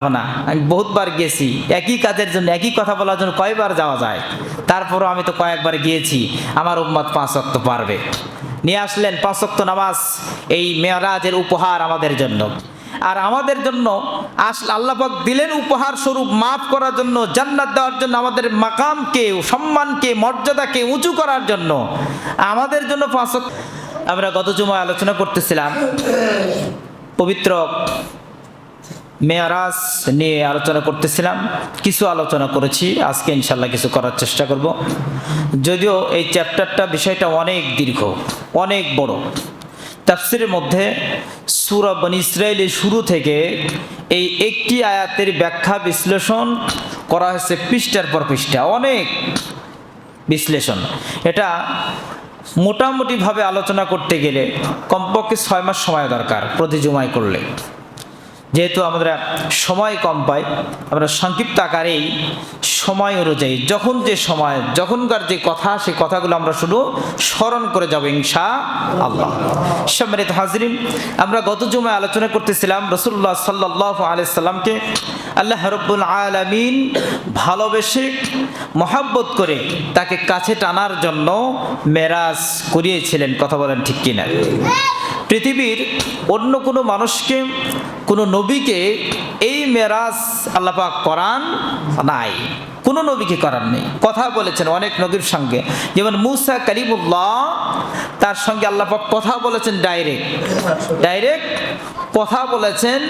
না। আমি বহুতবার গেছি, একই কাজের জন্য একই কথা বলার জন্য কয়বার যাওয়া যায়। তারপরও আমি তো কয়েকবার গিয়েছি। আমার উম্মত 5 ওয়াক্ত পারবে। নিয়ে আসলেন 5 ওয়াক্ত নামাজ, এই মেরাজের উপহার আমাদের জন্য। আর আমাদের জন্য আল্লাহ পাক দিলেন উপহার স্বরূপ মাফ করার জন্য, জান্নাত দেওয়ার জন্য, আমাদের মাকামকে, সম্মানকে, মর্যাদাকে উঁচু করার জন্য আমাদের জন্য 5 ওয়াক্ত। আমরা গত জুমায় আলোচনা করতেছিলাম পবিত্র মেরাজ নিয়ে আলোচনা করতেছিলাম। কিছু আলোচনা করেছি, আজকে ইনশাল্লাহ কিছু করার চেষ্টা করব। যদিও এই চ্যাপ্টারটা, বিষয়টা অনেক দীর্ঘ, অনেক বড়। তাফসীরের মধ্যে সূরা বনী ইসরাঈলের শুরু থেকে এই একটি আয়াতের ব্যাখ্যা বিশ্লেষণ করা হয়েছে পৃষ্ঠার পর পৃষ্ঠা, অনেক বিশ্লেষণ। এটা মোটামুটিভাবে আলোচনা করতে গেলে কমপক্ষে 6 মাস সময় দরকার প্রতি জুমায় করলে। যেহেতু আমরা সময় কম পাই, আমরা সংক্ষিপ্ত আকারেই সময় অনুযায়ী যখন যে সময়, যখনকার যে কথা, সেই কথাগুলো আমরা শুধু স্মরণ করে যাব ইনশাআল্লাহ। সম্মানিত হাজরিন, আমরা গত জুমায় আলোচনা করতেছিলাম রাসূলুল্লাহ সাল্লাল্লাহু আলাইহি সাল্লামকে আল্লাহ রাব্বুল আলামিন ভালোবেসে মহব্বত করে তাকে কাছে টানার জন্য মেরাজ করিয়েছিলেন। কথা বলেন ঠিক কিনা? পৃথিবীর অন্য কোনো মানুষকে, কোনো নবীকে এই মেরাজ আল্লাহ পাক করান নাই, কোনো নবীকে করার নেই। কথা বলেছেন অনেক নবীর সঙ্গে, যেমন মুসা কালিমুল্লাহ, তার সঙ্গে আল্লাহ পাক কথা বলেছেন ডাইরেক্ট কথা বলেছেন।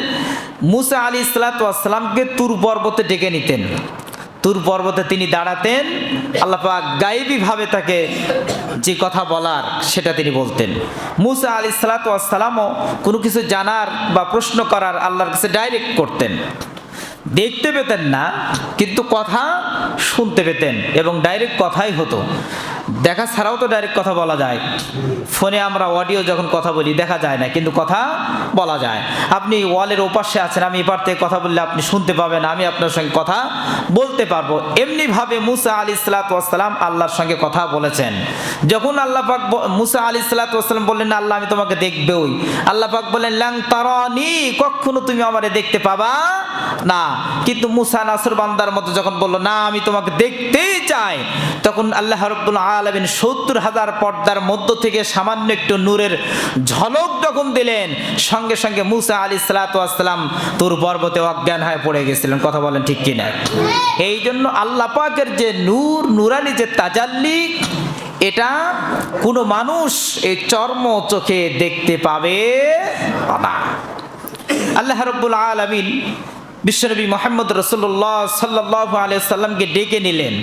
মুসা আলাইহিসসালাতু ওয়াসসালামকে তুর পর্বতে ডেকে নিতেন, তুর পর্বতে তিনি দাঁড়াতেন, আল্লাহ পাক গায়েবীভাবে তাকে যে কথা বলার সেটা তিনি বলতেন। মুসা আলাইহিসসালাতু ওয়াসসালামও কোনো কিছু জানার বা প্রশ্ন করার আল্লাহর কাছে ডাইরেক্ট করতেন। দেখতে পেতেন না, কিন্তু কথা শুনতে পেতেন এবং ডাইরেক্ট কথাই হতো। দেখা ছাড়াও তো ডাইরেক্ট কথা বলা যায়। ফোনে আমরা অডিও যখন কথা বলি দেখা যায় না, কিন্তু কথা বলা যায়। আপনি ওয়ালের ওপাশে আছেন, আমি এপার থেকে কথা বললে আপনি শুনতে পাবেন, আমি আপনার সঙ্গে কথা বলতে পারবো। এমনিভাবে মুসা আলাইহিসসালাতু ওয়াসসালাম আল্লাহর সঙ্গে কথা বলেছেন। যখন আল্লাহ পাক মুসা আলাইহিসসালাতু ওয়াসসালাম বললেন, আল্লাহ আমি তোমাকে দেখবই, আল্লাহ পাক বললেন লাং তারানি, কখনো তুমি আমারে দেখতে পাবা না। কিন্তু মুসা নাসরবান্দার মতো যখন বলল না আমি তোমাকে দেখতেই চাই, তখন আল্লাহ রাব্বুল আলামিন 70,000 পর্দার মধ্য থেকে সামান্য একটু নূরের ঝলক যখন দিলেন, সঙ্গে সঙ্গে মুসা আলাইহিসসালাতু ওয়াসসালাম তুর পর্বতে অজ্ঞান হয়ে পড়ে গেছিলেন। কথা বলেন ঠিক কিনা? এই জন্য আল্লাহ পাকের যে নূর, নুরানি যে তাজাল্লি, এটা কোনো মানুষ এই চর্ম চোখে দেখতে পাবে না। আল্লাহ রাব্বুল আলামিন বিশ্বনবী মুহাম্মদ রাসূলুল্লাহ সাল্লাল্লাহু আলাইহি সাল্লামকে ডেকে নিলেন।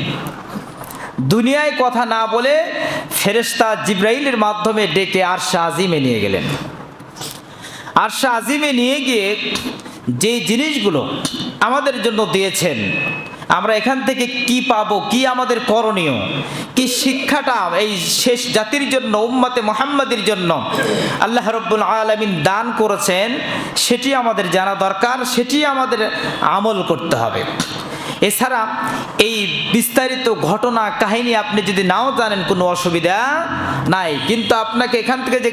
দুনিয়ায় কথা না বলে ফেরেশতা জিবরাইলের মাধ্যমে ডেকে আরশে আজিমে নিয়ে গেলেন। আরশে আজিমে নিয়ে গিয়ে যে জিনিসগুলো আমাদের জন্য দিয়েছেন, আমরা এখান থেকে কি পাবো, কি আমাদের করণীয়, কি শিক্ষাটা এই শেষ জাতির জন্য, উম্মতে মুহাম্মাদের জন্য আল্লাহ রাব্বুল আলামিন দান করেছেন, সেটি আমাদের জানা দরকার, সেটি আমাদের আমল করতে হবে। এছাড়া এই বিস্তারিত ঘটনা কাহিনী আপনি যদি নাও জানেন কোনো অসুবিধা নাই, কিন্তু আপনাকে এখান থেকে যে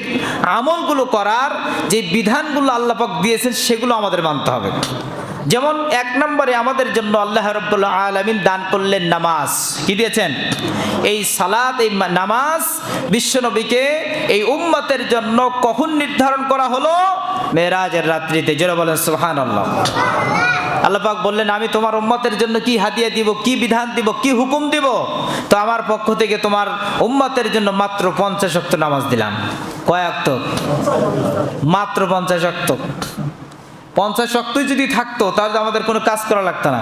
আমলগুলো করার, যে বিধানগুলো আল্লাহ পাক দিয়েছেন, সেগুলো আমাদের মানতে হবে। যেমন 1 নম্বরে আমাদের জন্য আল্লাহ রাব্বুল আলামিন দান করলেন নামাজ। কি দিয়েছেন? এই সালাত, এই নামাজ বিশ্বনবীকে এই উম্মতের জন্য কখন নির্ধারণ করা হলো? মেরাজের রাত্রিতে। জোরে বলেন সুবহানাল্লাহ। আল্লাহ পাক বললেন আমি তোমার উম্মতের জন্য কি হাদিয়া দিব, কি বিধান দিব, কি হুকুম দিব? তো আমার পক্ষ থেকে তোমার উম্মতের জন্য মাত্র 50 ওয়াক্ত নামাজ দিলাম। কয় ওয়াক্ত? মাত্র 50 ওয়াক্ত। 50 ওয়াক্তই যদি থাকতো তাহলে আমাদের কোনো কাজ করা লাগতো না।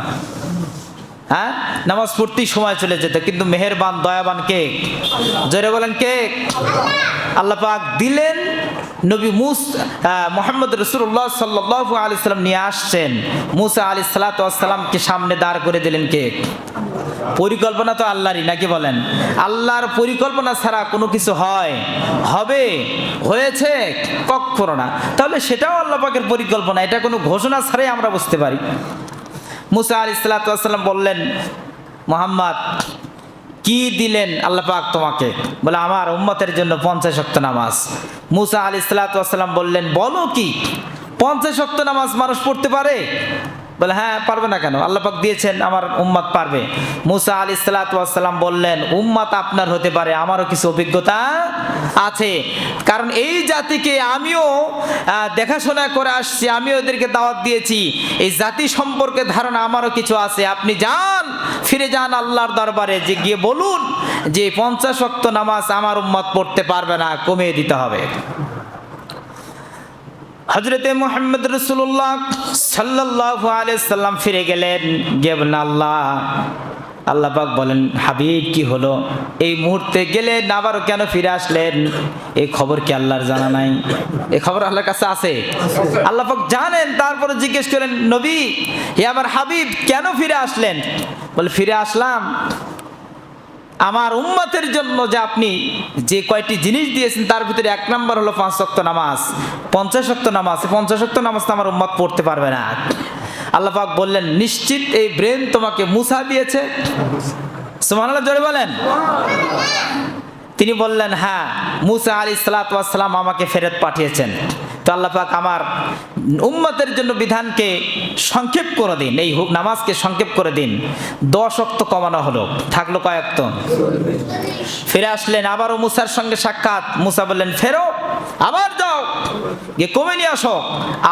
হ্যাঁ, নামাজ পড়তেই সময় চলে যেত। কিন্তু মেহেরবান, দয়াবান কে? জোরে বলেন কে? আল্লাহ পাক দিলেন। নবী মুহাম্মদ রাসূলুল্লাহ সাল্লাল্লাহু আলাইহি সাল্লাম নিয়ে আসছেন। মুসা আলাইহিসসালাতু ওয়াসসালামকে সামনে দাঁড় করে দিলেন কে? পরিকল্পনা তো আল্লাহরই, নাকি বলেন? আল্লাহর পরিকল্পনা ছাড়া কোনো কিছু হবে, হয়েছে কখনো না। তাহলে সেটাও আল্লাহ পাকের পরিকল্পনা, এটা কোনো ঘোষণা ছাড়াই আমরা বুঝতে পারি। মুসা আলাইহিসসালাতু ওয়াসসালাম বললেন, মুহাম্মদ কি দিলেন আল্লাহ পাক তোমাকে? বলে আমার উম্মতের জন্য 50 ওয়াক্ত নামাজ। মুসা আলাইহিসসালাতু ওয়াসসালাম বললেন, বলো কি 50 ওয়াক্ত নামাজ মানুষ পড়তে পারে? বলে হ্যাঁ পারবে না কেন, আল্লাহ পাক দিয়েছেন আমার উম্মত পারবে। মুসা আলাইহিস সালাতু ওয়াস সালাম বললেন উম্মত আপনার হতে পারে, আমারও কিছু অভিজ্ঞতা আছে, কারণ এই জাতিকে আমিও দেখাশোনা করে আসছি, আমিও ওদেরকে দাওয়াত দিয়েছি, এই জাতি সম্পর্কে ধারণা আমারও কিছু আছে। আপনি যান, ফিরে যান আল্লাহর দরবারে, যে গিয়ে বলুন যে 50 ওয়াক্ত নামাজ আমার উম্মত পড়তে পারবে না, কমিয়ে দিতে হবে। হযরতে মুহাম্মদ রাসূলুল্লাহ সাল্লাল্লাহু আলাইহি সাল্লাম ফিরে গেলেন, গিয়ে বলেন আল্লাহ পাক বলেন হাবিব কি হলো, এই মুহূর্তে গেলেন আবারও কেন ফিরে আসলেন? এই খবর কি আল্লাহর জানা নাই? এই খবর আল্লাহর কাছে আছে, আল্লাহ পাক জানেন। তারপরে জিজ্ঞেস করেন নবী, হে আমার হাবিব কেন ফিরে আসলেন? বলে ফিরে আসলাম আমার উম্মতের জন্য যে আপনি যে কয়টি জিনিস দিয়েছেন তার ভিতরে 1 নম্বর হলো 5 ওয়াক্ত নামাজ, 50 ওয়াক্ত নামাজ। 50 ওয়াক্ত নামাজ তো আমার উম্মত পড়তে পারবে না। আল্লাহ পাক বললেন নিশ্চিত এই ব্রেন তোমাকে মুসা দিয়েছে? সুবহানাল্লাহ, জোরে বলেন। তিনি বললেন হ্যাঁ, মুসা আলাইহিস সালাতু ওয়াস সালাম আমাকে ফেরত পাঠিয়েছেন। তো আল্লাহ পাক আমার উম্মতের জন্য বিধানকে সংক্ষেপ করে দিন, এই নামাজকে সংক্ষেপ করে দিন। 10 ওয়াক্ত কমানো হলো, থাকলো কয় ওয়াক্ত? ফিরে আসলেন, আবারও মুসার সঙ্গে সাক্ষাৎ। মুসা বললেন ফেরো, আবার যাও গিয়ে কমে নিয়ে আসো।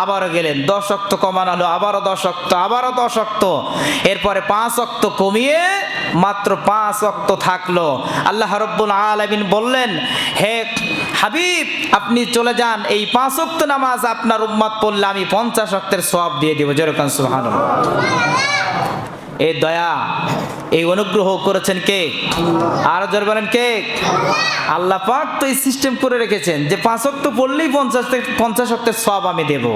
আবারও গেলেন, 10 ওয়াক্ত কমানো হলো, আবারও 10 ওয়াক্ত, আবারও 10 ওয়াক্ত, এরপরে 5 ওয়াক্ত কমিয়ে মাত্র 5 ওয়াক্ত থাকলো। আল্লাহ রাব্বুল আলামিন বললেন হে হাবিব আপনি চলে যান, এই 5 ওয়াক্ত নামাজ আপনার উম্মত পড়লে আমি 50 ওয়াক্তের সওয়াব দিয়ে দেব। যেরকম সুবহানাল্লাহ। এই দয়া, এই অনুগ্রহ করেছেন কে? আর জোরে বলেন কে? আল্লাহ পাক তো এই সিস্টেম করে রেখেছেন যে 5 ওয়াক্ত পড়লেই 50 ওয়াক্তের সওয়াব আমি দেব।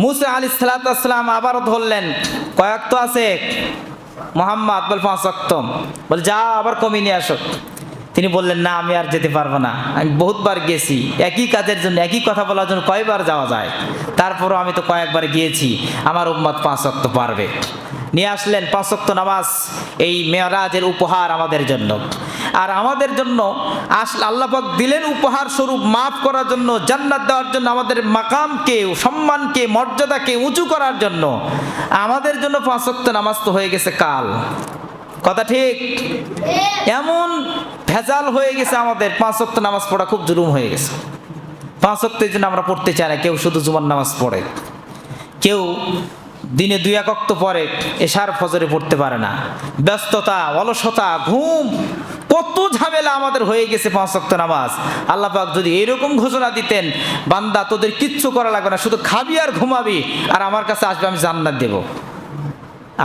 মুসা আলাইহিস সালাতু ওয়াস সালাম আবারও ধরলেন, কয় ওয়াক্ত আছে মুহাম্মদ? বল 5 ওয়াক্ত। বল যা আবার কমিয়ে নিয়ে আসো। তিনি বললেন না আমি আর যেতে পারবো না, আমি বহুতবার গেছি, একই কাজের জন্য একই কথা বলার জন্য কয়বার যাওয়া যায়, তারপরও আমি তো কয়েকবার গিয়েছি, আমার উম্মত 5 ওয়াক্ত পারবে। নিয়ে আসলেন 5 ওয়াক্ত নামাজ, এই মেরাজের উপহার আমাদের জন্য। আর আমাদের জন্য আল্লাহ পাক দিলেন উপহার স্বরূপ মাফ করার জন্য, জান্নাত দেওয়ার জন্য, আমাদের মাকামকে, সম্মানকে, মর্যাদাকে উঁচু করার জন্য। আমাদের জন্য 5 ওয়াক্ত নামাজ তো হয়ে গেছে কাল, কথা ঠিক? এমন ভেজাল হয়ে গেছে আমাদের, 5 ওয়াক্ত নামাজ পড়া খুব জুলুম হয়ে গেছে। 5 ওয়াক্তের জন্য আমরা পড়তে চাই না। কেউ শুধু জুমার নামাজ পড়ে, কেউ দিনে 2-1 ওয়াক্ত পড়ে, এশার ফজরে পড়তে পারে না। ব্যস্ততা, অলসতা, ঘুম, কত ঝামেলা আমাদের হয়ে গেছে 5 ওয়াক্ত নামাজ। আল্লাহ পাক যদি এরকম ঘোষণা দিতেন বান্দা তোদের কিচ্ছু করা লাগবে না, শুধু খাবি আর ঘুমাবি আর আমার কাছে আসবে, আমি জান্নাত দেব,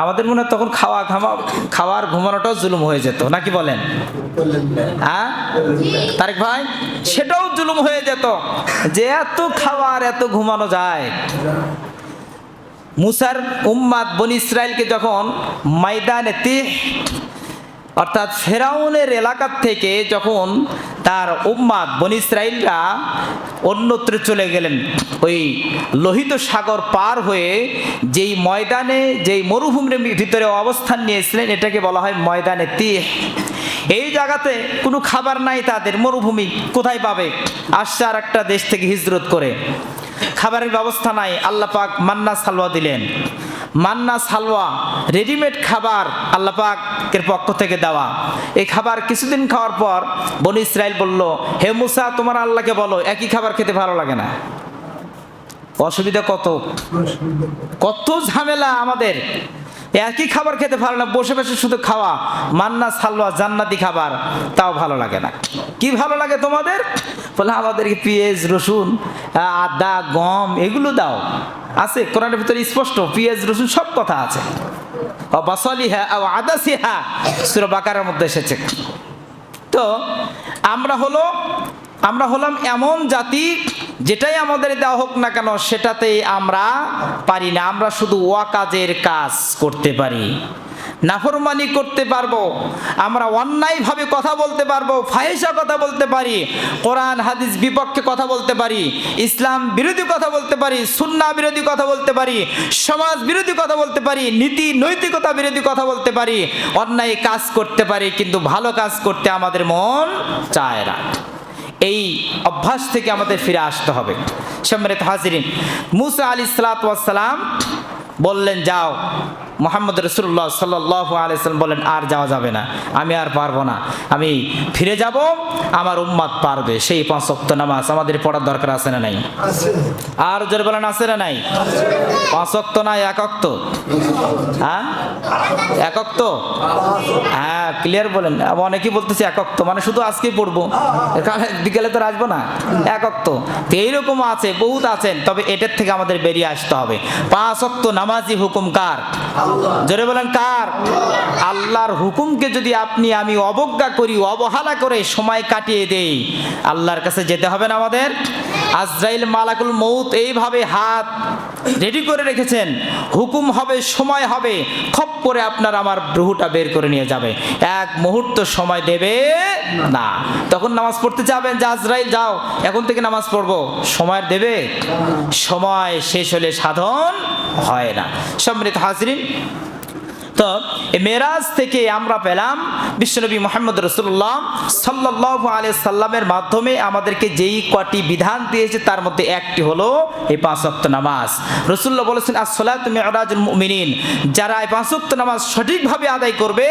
আমাদের মনে হয় তখন খাওয়ার ঘুমানোটাও জুলুম হয়ে যেত, নাকি বলেন? হ্যাঁ তারেক ভাই, সেটাও জুলুম হয়ে যেত যে এত খাওয়ার এত ঘুমানো যায়। মুসার উম্মাত বনি ইসরাইলকে যখন ময়দানে তিহ অর্থাৎ ফেরাউনের এলাকা থেকে যখন তার উম্মাত বনি ইসরাইলরা অন্যত্র চলে গেলেন, ওই লোহিত সাগর পার হয়ে যেই ময়দানে, যেই মরুভূমির ভিতরে অবস্থান নিয়েছিলেন, এটাকে বলা হয় ময়দানে তিহ। এই জায়গাতে কোনো খাবার নাই তাদের, মরুভূমি, কোথায় পাবে? আসছে আর একটা দেশ থেকে হিজরত করে, খাবারের ব্যবস্থা নাই। আল্লাহ পাক মান্না সালওয়া দিলেন। মান্না সালওয়া রেডিমেড খাবার আল্লাহ পাকের পক্ষ থেকে দেওয়া। এই খাবার কিছুদিন খাওয়ার পর বনি ইসরাইল বলল, হে মুসা তোমার আল্লাহকে বলো একই খাবার খেতে ভালো লাগে না। অসুবিধা কত, কত ঝামেলা আমাদের, একই খাবার খেতে ভালো না, বসে বসে শুধু খাওয়া, মান্না সালওয়া জান্নাতি খাবার, তাও ভালো লাগে না। কি ভালো লাগে তোমাদের? বলে আমাদেরকে পেঁয়াজ, রসুন, আদা, গম এগুলো দাও। আছে কোরআনের ভিতরে স্পষ্ট, পেঁয়াজ, রসুন সব কথা আছে। বাসালিহা ও আদাসিহা সূরা বাকারার মধ্যে এসেছে। তো আমরা হলাম এমন জাতি, যেটাই আমাদের দেওয়া হোক না কেন সেটাতেই আমরা পারি না। আমরা শুধু ওয়াকাজের কাজ করতে পারি, নাফরমানি করতে পারবো, আমরা অন্যায়ভাবে কথা বলতে পারবো, ফাহিশা কথা বলতে পারি, কোরআন হাদিস বিপক্ষে কথা বলতে পারি, ইসলাম বিরোধী কথা বলতে পারি, সুন্নাহ বিরোধী কথা বলতে পারি, সমাজ বিরোধী কথা বলতে পারি, নীতি নৈতিকতা বিরোধী কথা বলতে পারি, অন্যায় কাজ করতে পারি, কিন্তু ভালো কাজ করতে আমাদের মন চায় না। এই অভ্যাস থেকে আমাদের ফিরে আসতে হবে। সম্মানিত হাজিরিন, মুসা আলাইহিস সালাতু ওয়াস সালাম বললেন যাও। মুহাম্মদ রাসূলুল্লাহ সাল্লাল্লাহু আলাইহি ওয়াসাল্লাম বলেন আর যাওয়া যাবে না, আমি আর পারবো না, আমি ফিরে যাব, আমার উম্মত পারবে। সেই 5 ওয়াক্ত নামাজ আমাদের পড়ার দরকার আছে না নাই? আর জোরে বলেন আছে না নাই? 5 ওয়াক্ত না 1 ওয়াক্ত? হ্যাঁ 1 ওয়াক্ত? হ্যাঁ ক্লিয়ার বলেন। অনেকেই বলতেছে 1 ওয়াক্ত মানে শুধু আজকেই পড়বো, বিকেলে তো আসবো না। 1 ওয়াক্ত তো এইরকম আছে, বহুত আছেন, তবে এটার থেকে আমাদের বেরিয়ে আসতে হবে। 5 ওয়াক্ত নামাজি হুকুম কার? জোরে বলেন কার? আল্লাহর হুকুমকে যদি আপনি আমি অবজ্ঞা করি, অবহেলা করে সময় কাটিয়ে দেই, আল্লাহর কাছে যেতে হবে না আমাদের? আজরাইল মালাকুল মউত এইভাবে হাত রেডি করে রেখেছেন, হুকুম হবে, সময় হবে, খপ করে আপনার আমার রুহুটা বের করে নিয়ে যাবে, 1 মুহূর্ত সময় দেবে না। তখন নামাজ পড়তে যাবেন যে আজরাইল যাও এখন থেকে নামাজ পড়বো, সময় দেবে? সময় শেষ হলে সাধন হয় না। সম্মানিত হাজরিন, তো এই মেরাজ থেকে আমরা পেলাম বিশ্বনবী মুহাম্মদ রাসূলুল্লাহ সাল্লাল্লাহু আলাইহি সাল্লামের মাধ্যমে আমাদেরকে যেই কটি বিধান দিয়েছে তার মধ্যে একটি হলো এই 5 ওয়াক্ত নামাজ। রাসূলুল্লাহ বলেছেন আস-সালাতু মি'রাজুল মুমিনিন, যারা এই 5 ওয়াক্ত নামাজ সঠিকভাবে আদায় করবে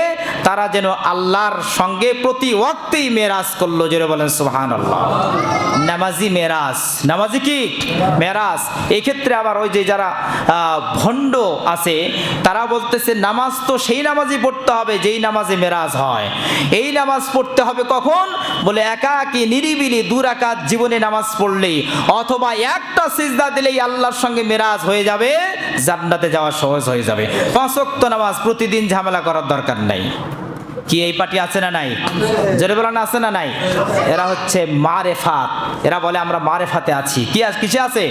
তারা যেন আল্লাহর সঙ্গে প্রতি ওয়াক্তেই মেরাজ করলো। জোরে বলেন সুবহানাল্লাহ। নামাজি মেরাজ, নামাজি কি মেরাজ। এই ক্ষেত্রে আবার ওই যে যারা ভণ্ড আছে তারা বলতেছে নামাজ তো সেই নামাজই পড়তে হবে যেই নামাজে মেরাজ হয়। এই নামাজ পড়তে হবে কখন? বলে একাকী নিরিবিলি 2 রাকাত জীবনে নামাজ পড়লেই অথবা একটা সিজদা দিলেই আল্লাহর সঙ্গে মেরাজ হয়ে যাবে, জান্নাতে যাওয়া সহজ হয়ে যাবে। 5 ওয়াক্ত নামাজ প্রতিদিন ঝামেলা করার দরকার নাই। কি এই পার্টি আছে না নাই? জোরে বলেন আছে না নাই? এরা হচ্ছে মারেফাত, এরা বলে আমরা মারেফাতে আছি। কি কিসে আছে?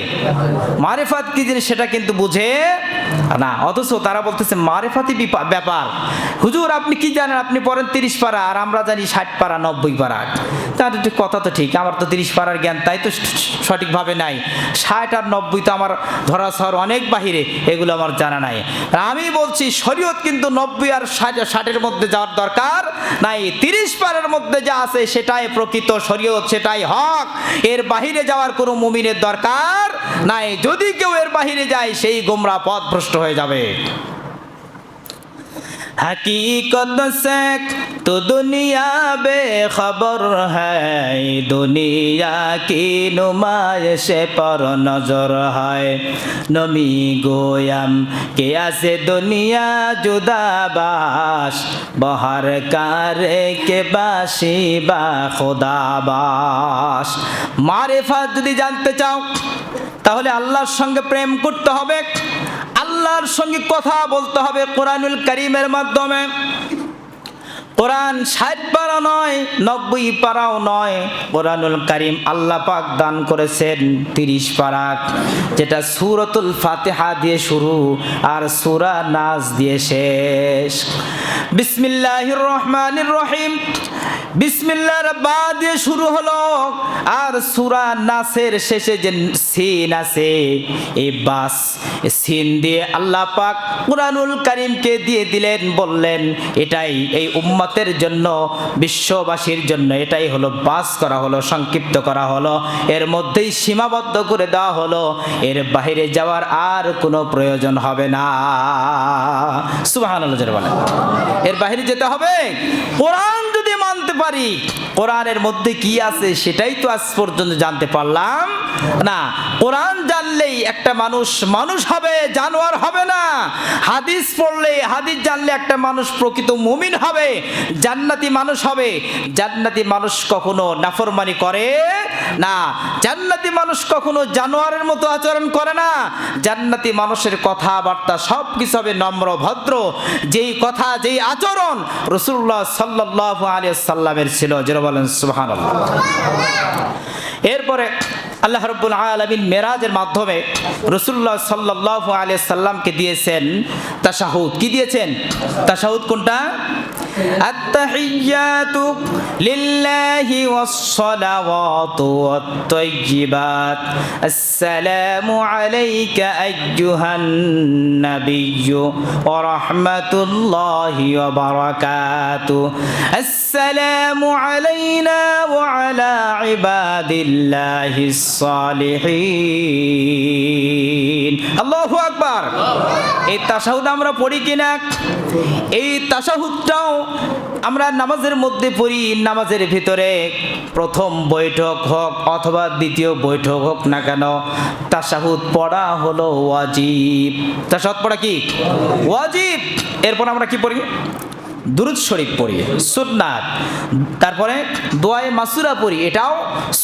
মারেফাত কি জিনিস সেটা কিন্তু বুঝে না, অথচ তারা বলতেছে মারেফাতি ব্যাপার। হুজুর আপনি কি জানেন? আপনি পড়েন 30 পারা আর আমরা জানি 60 পারা 90 পারা। তার কথা তো ঠিক, আমার তো 30 পারার জ্ঞান তাই তো সঠিকভাবে নাই, 60 আর 90 তো আমার ধরাছোঁয়ার অনেক বাহিরে, এগুলো আমার জানা নাই। আমি বলছি শরীয়ত কিন্তু 90 আর 60-এর মধ্যে যাওয়ার দরকার নাই। 30 পারের মধ্যে যা আছে সেটাই প্রকৃত শরীয়ত, সেটাই হক। এর বাহিরে যাওয়ার কোনো মুমিনের দরকার নাই। যদি কেউ এর বাহিরে যায় সেই গোমরা পথভ্রষ্ট হয়ে যাবে। हकीकत से तो दुनिया बेखबर है, दुनिया की नुमाइश पर नजर है। नमी गोयम के आसे दुनिया जुदाबाश, बहर कारे के बाशी बा खुदाबाश। मारिफत যদি জানতে চাও তাহলে আল্লাহর সঙ্গে প্রেম করতে হবে, আল্লাহর সঙ্গে কথা বলতে হবে কোরআনুল কারীমের মাধ্যমে। কোরআন 60 পারা নয়, 90 পারাও নয়। কোরআনুল কারীম আল্লাহ পাক দান করেছেন 30 পারা, যেটা সূরাতুল ফাতিহা দিয়ে শুরু আর সূরা নাস দিয়ে শেষ। বিসমিল্লাহির রহমানির রহিম, বিসমিল্লাহর বা দিয়ে শুরু হলো আর সূরা নাসের শেষে যে সিন আছে এই বাস সিন দিয়ে আল্লাহ পাক কোরআনুল কারীমকে দিয়ে দিলেন, বললেন এটাই এই উম্মতের জন্য, বিশ্ববাসীর জন্য এটাই হলো বাস করা হলো, সংক্ষিপ্ত করা হলো, এর মধ্যেই সীমাবদ্ধ করে দেওয়া হলো, এর বাইরে যাওয়ার আর কোনো প্রয়োজন হবে না। সুবহানাল্লাহ জোরে বলেন। এর বাইরে যেতে হবে? কোরআন যদি মানতে পারি, কোরআনের মধ্যে কি আছে সেটাই তো আজ পর্যন্ত জানতে পারলাম না। কোরআন জানলেই একটা মানুষ মানুষ হবে, জানোয়ার হবে না। হাদিস পড়লে, হাদিস জানলে একটা মানুষ প্রকৃত মুমিন হবে, জান্নাতি মানুষ হবে। জান্নাতি মানুষ কখনো নাফরমানি করে না, জান্নাতি মানুষ কখনো জানোয়ারের মতো আচরণ করে না। জান্নাতি মানুষের কথাবার্তা সব কিছু হবে নম্র ভদ্র, যেই কথা যেই আচরণ রাসূলুল্লাহ সাল্লাল্লাহু আলাইহি সাল্লামের ছিল। যারা বলেন সুবহানাল্লাহ। এরপরে আল্লাহ রাব্বুল আলামিন মেরাজের মাধ্যমে রাসূলুল্লাহ সাল্লাল্লাহু আলাইহি সাল্লামকে দিয়েছেন তাশাহুদ। কি দিয়েছেন? তাশাহুদ কোনটা? আত-তাহিয়াতু লিল্লাহি ওয়াস-সালাওয়াতু ওয়াত-তাইয়্যিবাত, আসসালামু আলাইকা আইয়ুহান নাবিয়্যু ওয়া রাহমাতুল্লাহি ওয়া বারাকাতুহু, আসসালামু আলাইনা ওয়া আলা ইবাদিল্লাহিস সালিহিন। আল্লাহু আকবার। এই তাশাহুদ আমরা পড়ি কিনা? এই তাশাহুদটাও আমরা নামাজের মধ্যে পড়ি। নামাজের ভিতরে প্রথম বৈঠক হোক অথবা দ্বিতীয় বৈঠক হোক না কেন, তাশাহুদ পড়া হলো ওয়াজিব। তাশাহুদ পড়া কি ওয়াজিব। এরপর আমরা কি পড়ি? দুরুদ শরীফ পড়ি, সুন্নাত। তারপরে দোয়ায়ে মাসুরা পড়ি, এটাও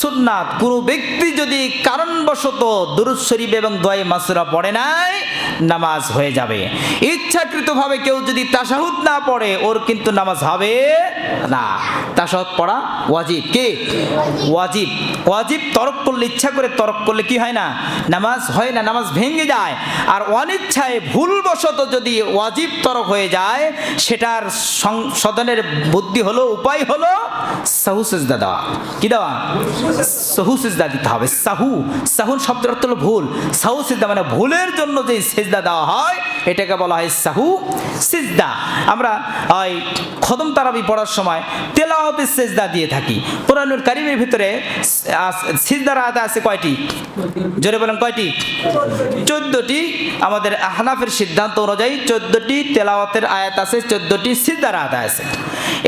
সুন্নাত। কোনো ব্যক্তি যদি কারণবশত দুরুদ শরীফ এবং দোয়ায়ে মাসুরা পড়ে নাই, নামাজ হয়ে যাবে। ইচ্ছাকৃতভাবে কেউ যদি তাশাহুদ না পড়ে, ওর কিন্তু নামাজ হবে না। তাশাহুদ পড়া ওয়াজিব। কি ওয়াজিব? ওয়াজিব তরক করলে, ইচ্ছা করে তরক করলে কি হয় না? নামাজ হয় না, নামাজ ভেঙে যায়। আর অনিচ্ছায় ভুলবশত যদি ওয়াজিব তরক হয়ে যায়, সেটার সংশোধনের বুদ্ধি হলো, উপায় হলো সাহু সিজদা দেওয়া। কি দেওয়া? সাহু সিজদা দিতে হবে। সাহু, সাহুন শব্দের অর্থ হলো ভুল। সাহু সিজদা মানে ভুলের জন্য যে সিজদা দেওয়া হয়, এটাকে বলা হয় সাহু সিজদা। আমরা ওই খতম তারাবি পড়ার সময় তেলাওয়াতের সিজদা দিয়ে থাকি। কোরআনুল কারীমের ভিতরে সিজদার আয়াত আছে কয়টি? জোরে বলেন কয়টি? 14টি। আমাদের আহনাফের সিদ্ধান্ত অনুযায়ী 14টি তেলাওয়াতের আয়াত আছে, 14টি সিজদার আয়াত আছে।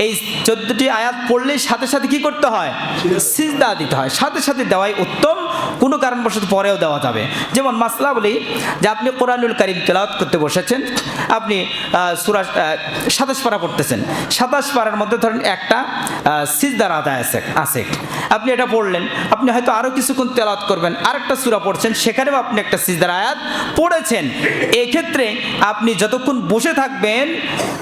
এই 14টি আয়াত পড়লে সাথে সাথে কি করতে হয়? সিজদা দিতে হয়। সাথে সাথে দেওয়াই উত্তম, কোনো কারণবশত পরেও দেওয়া যাবে। যেমন মাসলা বলি যে আপনি কোরআনুল কারীম তেলাওয়াত করতে বসেছেন, আপনি সূরা 27 পারা পড়তেছেন। 27 পারার মধ্যে ধরেন একটা সিজদার আয়াত আছে, আপনি এটা পড়লেন। আপনি হয়তো আরও কিছুক্ষণ তেলাওয়াত করবেন, আরেকটা সূরা পড়ছেন, সেখানেও আপনি একটা সিজদার আয়াত পড়েছেন। এক্ষেত্রে আপনি যতক্ষণ বসে থাকবেন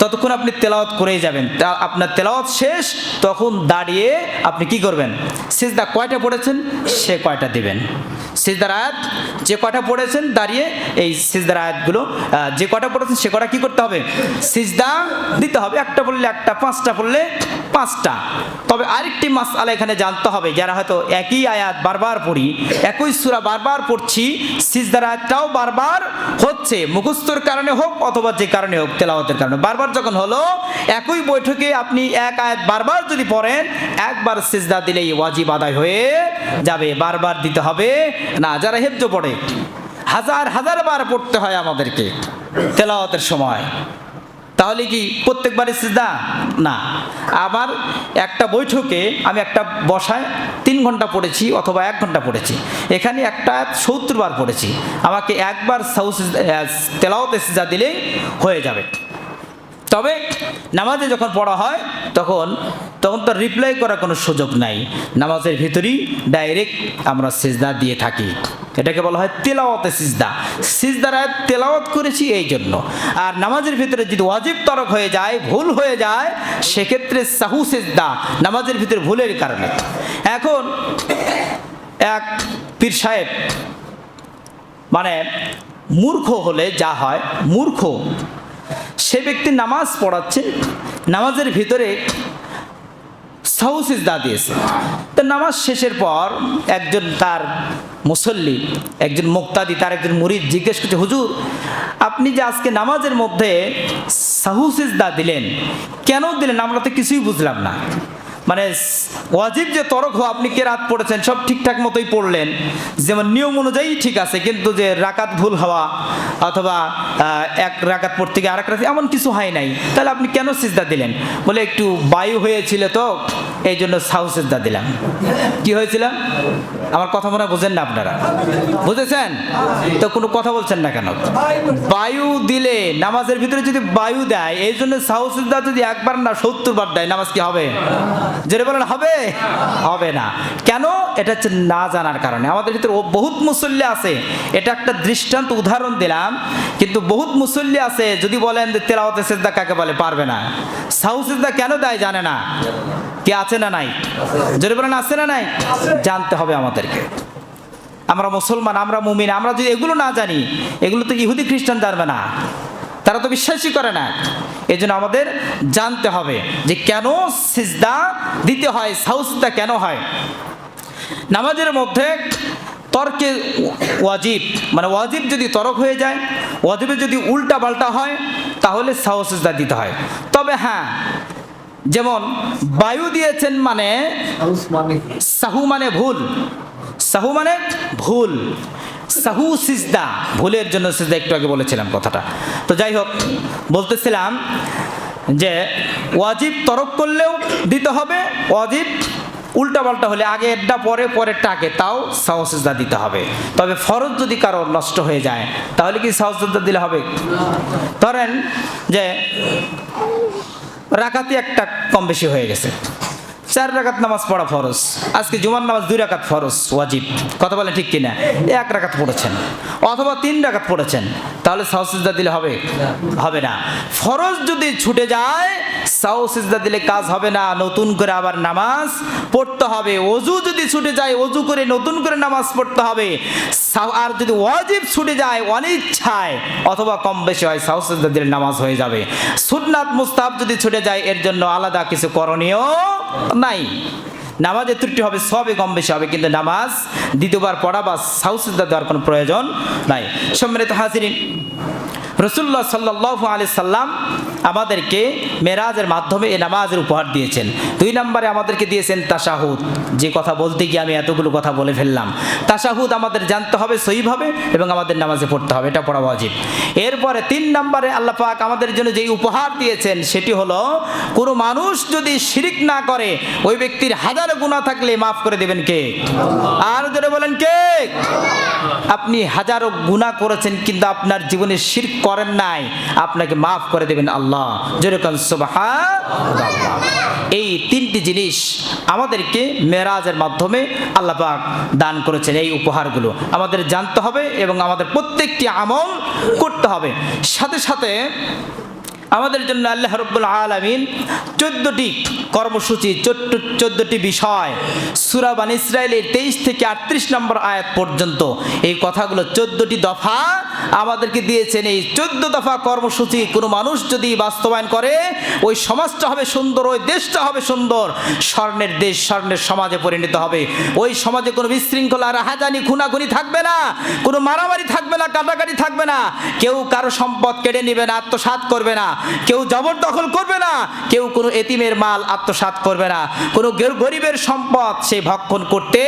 ততক্ষণ আপনি তেলাওয়াত করেই যাবেন। আপনার তেলাওয়াত শেষ, তখন দাঁড়িয়ে আপনি কি করবেন? সিজদা কয়টা পড়েছেন সে কয়টা দিবেন। সিজদার আয়াত যে কয়টা পড়েছেন, দাঁড়িয়ে এই সিজদার আয়াতগুলো যে কয়টা পড়েছেন সে কয়টা কি করতে হবে? সিজদা দিতে হবে। একটা পড়লে একটা, পাঁচটা পড়লে পাঁচটা। তবে আরেকটি মাসআলা এখানে জানতে হবে, যারা হয়তো একই আয়াত বারবার পড়ি, একই সূরা বারবার পড়ছি, সিজদার আয়াতটাও বারবার হচ্ছে, মুখস্থর কারণে হোক অথবা যে কারণে হোক, তেলাওয়াতের কারণে বারবার যখন হলো, একই বৈঠকে আপনি এক আয়াত বারবার যদি পড়েন, একবার সিজদা দিলেই ওয়াজিব আদায় হয়ে যাবে। বারবার দিতে হবে না। যারা হেফজ পড়ে, হাজার হাজার বার পড়তে হয় আমাদেরকে তেলাওয়াতের সময়, তাহলে কি প্রত্যেকবারই সিজদা? না। আবার একটা বৈঠকে আমি একটা বসায় 3 ঘন্টা পড়েছি অথবা 1 ঘন্টা পড়েছি, এখানে একটা 70 বার পড়েছি, আমাকে একবার তেলাওয়াতে সিজদা দিলেই হয়ে যাবে। তবে নামাজে যখন পড়া হয় তখন তো রিপ্লাই করার কোনো সুযোগ নাই। নামাজের ভিতরেই ডাইরেক্ট আমরা সিজদা দিয়ে থাকি। এটাকে বলা হয় তেলাওয়াতে সিজদা। সিজদার আয়াত তেলাওয়াত করেছি এই জন্য। আর নামাজের ভিতরে যদি ওয়াজিব তরক হয়ে যায়, ভুল হয়ে যায়, সেক্ষেত্রে সাহু সিজদা, নামাজের ভিতরে ভুলের কারণে। এখন এক পীর সাহেব, মানে মূর্খ হলে যা হয়, মূর্খ সে ব্যক্তি নামাজ পড়াচ্ছে, নামাজের ভিতরে সাহু সিজদা দিয়েছে। তো নামাজ শেষের পর একজন তার মুসল্লি, একজন মুক্তাদি, তার একজন মুরিদ জিজ্ঞেস করছে, হুজুর আপনি যে আজকে নামাজের মধ্যে সাহু সিজদা দিলেন, কেন দিলেন? আমরা তো কিছুই বুঝলাম না। মানে ওয়াজিব যে তরক হওয়া, আপনি কেরাত পড়েছেন, সব ঠিকঠাক মতোই পড়লেন, যেমন নিয়ম অনুযায়ী ঠিক আছে, কিন্তু যে রাকাত ভুল হওয়া অথবা এক রাকাত পড়তে গিয়ে আরেক রাকাত এমন কিছু হয় নাই, তাহলে আপনি কেন সিজদা দিলেন? বলে একটু বায়ু হয়েছিল তো এই জন্য সাহু সিজদা দিলাম। কি হয়েছিল? আমার কথা মনে বোঝেন না আপনারা? বুঝেছেন তো? কোনো কথা বলছেন না কেন? বায়ু দিলে, নামাজের ভিতরে যদি বায়ু দেয়, এই জন্য সাহু সিজদা যদি একবার না 70 বার দেয়, নামাজ কি হবে? যেটা বলেন হবে? হবে না। কেন? এটা হচ্ছে না জানার কারণে। আমাদের ভিতরে বহুত মুসল্লি আছে, এটা একটা দৃষ্টান্ত উদাহরণ দিলাম, কিন্তু বহুত মুসল্লি আছে যদি বলেন যে তেলাওয়াতে সিজদা কাকে বলে, পারবে না। সাহু সিজদা কেন দেয় জানে না। কি আছে না নাই? যেটা বলেন আছে না নাই? জানতে হবে আমাদেরকে। আমরা মুসলমান, আমরা মুমিন, আমরা যদি এগুলো না জানি, এগুলো তো ইহুদি খ্রিস্টান জানবে না, তারা তো বিশ্বাসই করে না। এই জন্য আমাদের জানতে হবে যে কেন সিজদা দিতে হয়, সাহু সিজদা কেন হয়। নামাজের মধ্যে তরকে ওয়াজিব, মানে ওয়াজিব যদি তরক হয়ে যায়, ওয়াজিবে যদি উল্টা পাল্টা হয়, তাহলে সাহু সিজদা দিতে হয়। তবে হ্যাঁ, যেমন বায়ু দিয়েছেন মানে সাহু মানে ভুল, সাহু মানে ভুল, সাহু সিজদা, ভুলের জন্য সিজদা, একটু আগে বলেছিলাম কথাটা। তো যাই হোক, বলতেছিলাম যে ওয়াজিব তরক করলেও দিতে হবে, ওয়াজিব উল্টাপাল্টা হলে আগে এরটা পরে পরেরটা আগে, তাও সাহু সিজদা দিতে হবে। তবে ফরজ যদি কারো নষ্ট হয়ে যায় তাহলে কি সাহু সিজদা দিলে হবে? ধরেন যে রাকাতি একটা কম বেশি হয়ে গেছে, 4 রাকাত নামাজ পড়া ফরজ, আজকে জুমার নামাজ 2 রাকাত ফরজ ওয়াজিব, কথা বলেন ঠিক কিনা? 1 রাকাত পড়েছেন অথবা 3 রাকাত পড়েছেন, তাহলে সাহু সিজদা দিলে হবে? হবে না। ফরজ যদি ছুটে যায় সাহু সিজদা দিলে কাজ হবে না, নতুন করে আবার নামাজ পড়তে হবে। ওযু যদি ছুটে যায় ওযু করে নতুন করে নামাজ পড়তে হবে। আর যদি ওয়াজিব ছুটে যায় অনিচ্ছায় অথবা কম বেশি হয়, সাহু সিজদা দিলে নামাজ হয়ে যাবে। সুন্নাত মুস্তাহাব যদি ছুটে যায় এর জন্য আলাদা কিছু করণীয় নাই। নামাজের ত্রুটি হবে, সবে কম বেশি হবে, কিন্তু নামাজ দ্বিতীয়বার পড়া বা সাহু সিজদা দেওয়ার কোনো প্রয়োজন নাই। সম্মানিত হাজিরিন, রাসূলুল্লাহ সাল্লাল্লাহু আলাইহি সাল্লাম আমাদেরকে মেরাজের মাধ্যমে এই নামাজের উপহার দিয়েছেন। 2 নম্বরে আমাদেরকে দিয়েছেন তাশাহুদ, যে কথা বলতে গিয়ে আমি এতগুলো কথা বলে ফেললাম। তাশাহুদ আমাদের জানতে হবে সহিভাবে এবং আমাদের নামাজে পড়তে হবে, এটা পড়া ওয়াজিব। এরপরে 3 নম্বরে আল্লাহ পাক আমাদের জন্য যেই উপহার দিয়েছেন সেটি হলো, কোনো মানুষ যদি শিরিক না করে ওই ব্যক্তির হাজারো গুনাহ থাকলে মাফ করে দেবেন কে? আর জোরে বলেন কে? আপনি হাজারো গুনাহ করেছেন কিন্তু আপনার জীবনে শিরক করেন নাই, আপনাকে মাফ করে দেবেন আল্লাহ। যেরকম সুবহানাল্লাহ। এই 3টি জিনিস আমাদেরকে মেরাজের মাধ্যমে আল্লাহ পাক দান করেছেন। এই উপহারগুলো আমাদের জানতে হবে এবং আমাদের প্রত্যেকটি আমল করতে হবে। সাথে সাথে আমাদের জন্য আল্লাহ রাব্বুল আলামিন 14টি কর্মসূচি, 14টি বিষয়, সূরা বনী ইসরাঈলের 23 থেকে 38 নম্বর আয়াত পর্যন্ত এই কথাগুলো 14টি দফা আমাদেরকে দিয়েছেন। এই 14 দফা কর্মসূচি কোনো মানুষ যদি বাস্তবায়ন করে ওই সমাজটা হবে সুন্দর, ওই দেশটা হবে সুন্দর, স্বর্ণের দেশ, স্বর্ণের সমাজে পরিণত হবে। ওই সমাজে কোনো বিশৃঙ্খলা, রাহাজানি, খুনাখুনি থাকবে না, কোনো মারামারি থাকবে না, কাটাকাটি থাকবে না, কেউ কারো সম্পদ কেড়ে নেবে না, আত্মসাৎ করবে না, কেউ জবরদখল করবে না, কেউ কোনো এতিমের মাল আত্মসাৎ করবে না, কোনো গরিবের সম্পদ সে ভক্ষণ করতে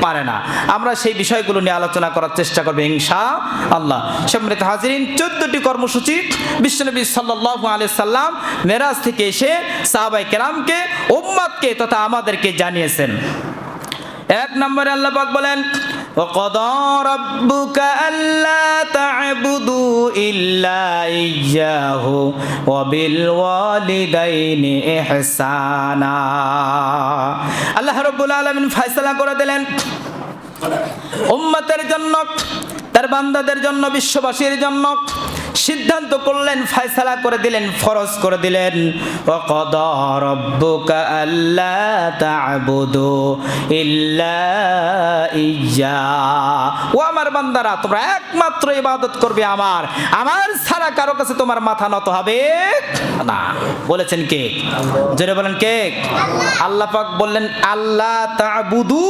পারে না। আমরা সেই বিষয়গুলো নিয়ে আলোচনা করার চেষ্টা করব ইনশাআল্লাহ। সম্মানিত হাজিরিন, 14টি কর্মসূচি বিশ্বনবী সাল্লাল্লাহু আলাইহি সাল্লাম মেরাজ থেকে এসে সাহাবায়ে কেরামকে, উম্মতকে তথা আমাদেরকে জানিয়েছেন। 1 নম্বরে আল্লাহ পাক বলেন, وَقَضَى رَبُّكَ أَلَّا تَعْبُدُوا إِلَّا إِيَّاهُ وَبِالْوَالِدَيْنِ إِحْسَانًا। আল্লাহ রাব্বুল আলামিন ফয়সালা করে দিলেন উম্মতের জন্য, তার বান্দাদের জন্য, বিশ্ববাসীর জন্য সিদ্ধান্ত করলেন, ফয়সালা করে দিলেন, ফরজ করে দিলেন, ওয়াকাদা রাব্বুকা আল্লা তা'বুদু ইল্লা ইয়্যা। ও আমার বান্দারা, তোমরা একমাত্র ইবাদত করবে আমার ছাড়া কারো কাছে তোমার মাথা নত হবে না। বলেছেন কে? জোরে বলেন কে? আল্লাহ পাক বললেন আল্লা তা'বুদু,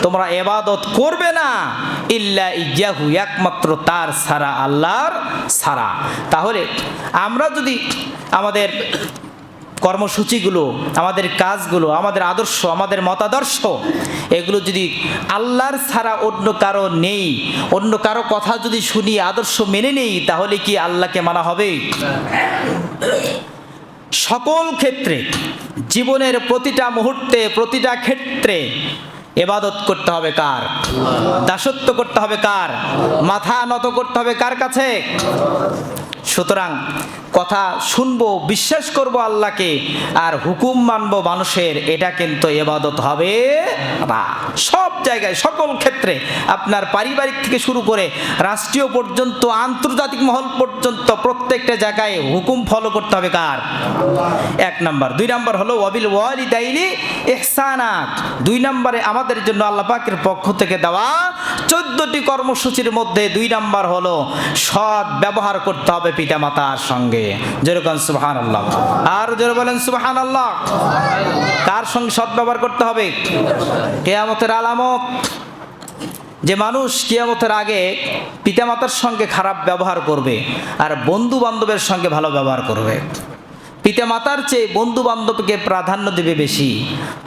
তোমরা ইবাদত করবে না, ইল্লা ইয়্যাহু, একমাত্র তার ছাড়া, আল্লাহর ছাড়া। তাহলে আমরা যদি আমাদের কর্মসূচিগুলো, আমাদের কাজগুলো, আমাদের আদর্শ, আমাদের মতাদর্শ, এগুলো যদি আল্লাহর ছাড়া অন্য কারো নেই, অন্য কারো কথা যদি শুনি, আদর্শ মেনে নেই, তাহলে কি আল্লাহকে মানা হবে? সকল ক্ষেত্রে, জীবনের প্রতিটা মুহূর্তে, প্রতিটা ক্ষেত্রে ইবাদত করতে হবে কার? দাসত্ব করতে হবে কার? মাথা নত করতে হবে কার কাছে? সুতরাং কথা শুনবো, বিশ্বাস করব আল্লাহকে, আর হুকুম মানবো মানুষের, এটা কিন্তু ইবাদত হবে না। সব জায়গায়, সকল ক্ষেত্রে, আপনার পারিবারিক থেকে শুরু করে রাষ্ট্রীয় পর্যন্ত, আন্তর্জাতিক মহল পর্যন্ত প্রত্যেকটা জায়গায় হুকুম ফলো করতে হবে কার? 1 নাম্বার। 2 নাম্বার হলো ওয়াবিল ওয়ালিদাইনি ইহসানা। 2 নম্বরে আমাদের জন্য আল্লাহ পাকের পক্ষ থেকে দেওয়া 14টি কর্মসূচির মধ্যে 2 নাম্বার হলো সৎ ব্যবহার করতে হবে পিতামাতার সঙ্গে। যেরকম সুবহানাল্লাহ, আর জোরে বলেন সুবহানাল্লাহ। কার সঙ্গে সৎ ব্যবহার করতে হবে? কিয়ামতের আলামত যে মানুষ কিয়ামতের আগে পিতামাতার সঙ্গে খারাপ ব্যবহার করবে আর বন্ধু বান্ধবের সঙ্গে ভালো ব্যবহার করবে। পিতামাতার চেয়ে বন্ধু বান্ধবকে প্রাধান্য দেবে বেশি,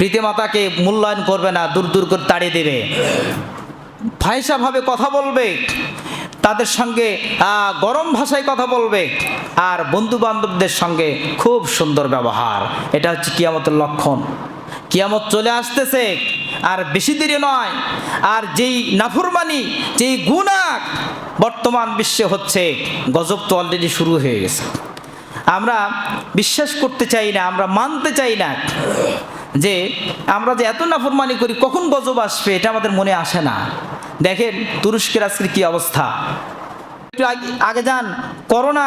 পিতামাতাকে মূল্যায়ন করবে না, দূর দূর করে তাড়িয়ে দেবে। ফাহিশাভাবে কথা বলবে, তাদের সঙ্গে গরম ভাষায় কথা বলবে, আর বন্ধু বান্ধবদের সঙ্গে খুব সুন্দর ব্যবহার। এটা হচ্ছে কিয়ামতের লক্ষণ। কিয়ামত চলে আসতেছে, আর বেশি দেরি নয়। আর যেই নাফরমানি, যেই গুনাহ বর্তমান বিশ্বে হচ্ছে, গজব তো অলরেডি শুরু হয়ে গেছে। আমরা বিশ্বাস করতে চাই না, আমরা মানতে চাই না যে আমরা যে এত নাফরমানি করি, কখন গজব আসবে এটা আমাদের মনে আসে না। দেখেন তুরস্কের আজকের কি অবস্থা। আগে যান, করোনা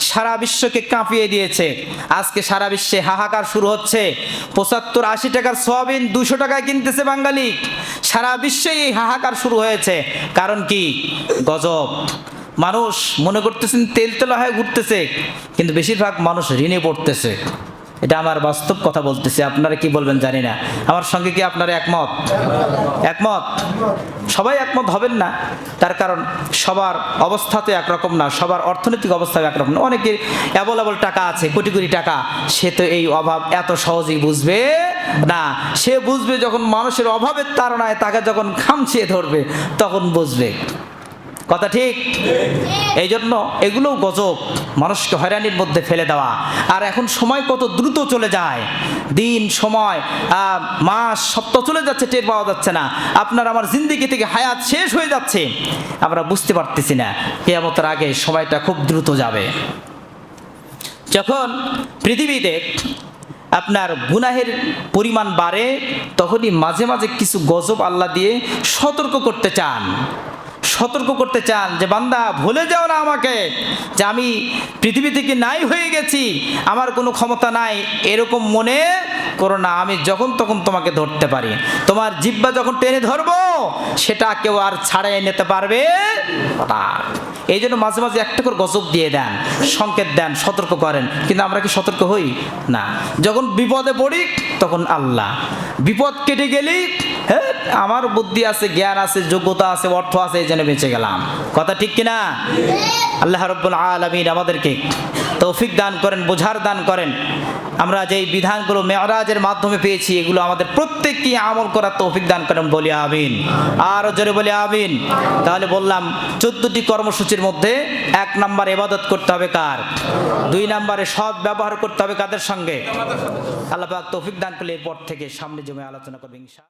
সারা বিশ্বকে কাঁপিয়ে দিয়েছে। আজকে সারা বিশ্বে হাহাকার শুরু হচ্ছে। ৭৫-৮০ টাকার সয়াবিন ২০০ টাকায় কিনতেছে বাঙালি। সারা বিশ্বে এই হাহাকার শুরু হয়েছে। কারণ কি? গজব। মানুষ মনে করতেছেন তেলতেলা হয়ে ঘুরতেছে, কিন্তু বেশিরভাগ মানুষ ঋণে পড়তেছে। এটা আমার বাস্তব কথা বলতেছি, আপনারা কি বলবেন জানি না। আমার সঙ্গে কি আপনারা একমত? একমত? সবাই একমত হবেন না, তার কারণ সবার অবস্থা তো একরকম না, সবার অর্থনৈতিক অবস্থা একরকম না। অনেকের অ্যাভেলেবল টাকা আছে, কোটি কোটি টাকা, সে তো এই অভাব এত সহজেই বুঝবে না। সে বুঝবে যখন মানুষের অভাবের তাড়নায় তাকে যখন খামচিয়ে ধরবে, তখন বুঝবে। কথা ঠিক? এই জন্য এগুলোও গজব, মানুষকে হয়রানির মধ্যে ফেলে দেওয়া। আর এখন সময় কত দ্রুত চলে যায়, দিন, সময়, মাস, সপ্তাহ চলে যাচ্ছে, টের পাওয়া যাচ্ছে না। আপনার আমার জিন্দেগি থেকে হায়াত শেষ হয়ে যাচ্ছে, আমরা বুঝতে পারতেছি না। কিয়ামতের আগে সময়টা খুব দ্রুত যাবে। যখন পৃথিবীতে আপনার গুনাহের পরিমাণ বাড়ে, তখনই মাঝে মাঝে কিছু গজব আল্লাহ দিয়ে সতর্ক করতে চান। সতর্ক করতে চান যে বান্দা ভুলে যাও না আমাকে, যে আমি পৃথিবী থেকে নাই হয়ে গেছি, আমার কোনো ক্ষমতা নাই, এরকম মনে করো না। আমি যখন তখন তোমাকে ধরতে পারি। তোমার জিহ্বা যখন টেনে ধরবো, সেটা কেউ আর ছাড়াই নিতে পারবে না। এই জন্য মাঝে মাঝে একটা করে গজব দিয়ে দেন, সংকেত দেন, সতর্ক করেন। কিন্তু আমরা কি সতর্ক হই না? যখন বিপদে পড়ি তখন আল্লাহ, বিপদ কেটে গেলি, হ্যাঁ আমার বুদ্ধি আছে, জ্ঞান আছে, যোগ্যতা আছে, অর্থ আছে, এই জন্য বেঁচে গেলাম। কথা ঠিক কিনা? আল্লাহ রাব্বুল আলামিন আমাদেরকে তৌফিক দান করেন, বোঝার দান করেন। আমরা যেই বিধানগুলো মেরাজের মাধ্যমে পেয়েছি, এগুলো আমাদের প্রত্যেককে আমল করার তৌফিক দান করেন, বলি আমিন। আরও জোরে বলি আমিন। তাহলে বললাম 14টি কর্মসূচির মধ্যে 1 নাম্বার ইবাদত করতে হবে কার? 2 নাম্বারে সৎ ব্যবহার করতে হবে কাদের সঙ্গে? আল্লাহ পাক তৌফিক দান করলে এরপর থেকে সামনে জমে আলোচনা করবে ইনশাআল্লাহ।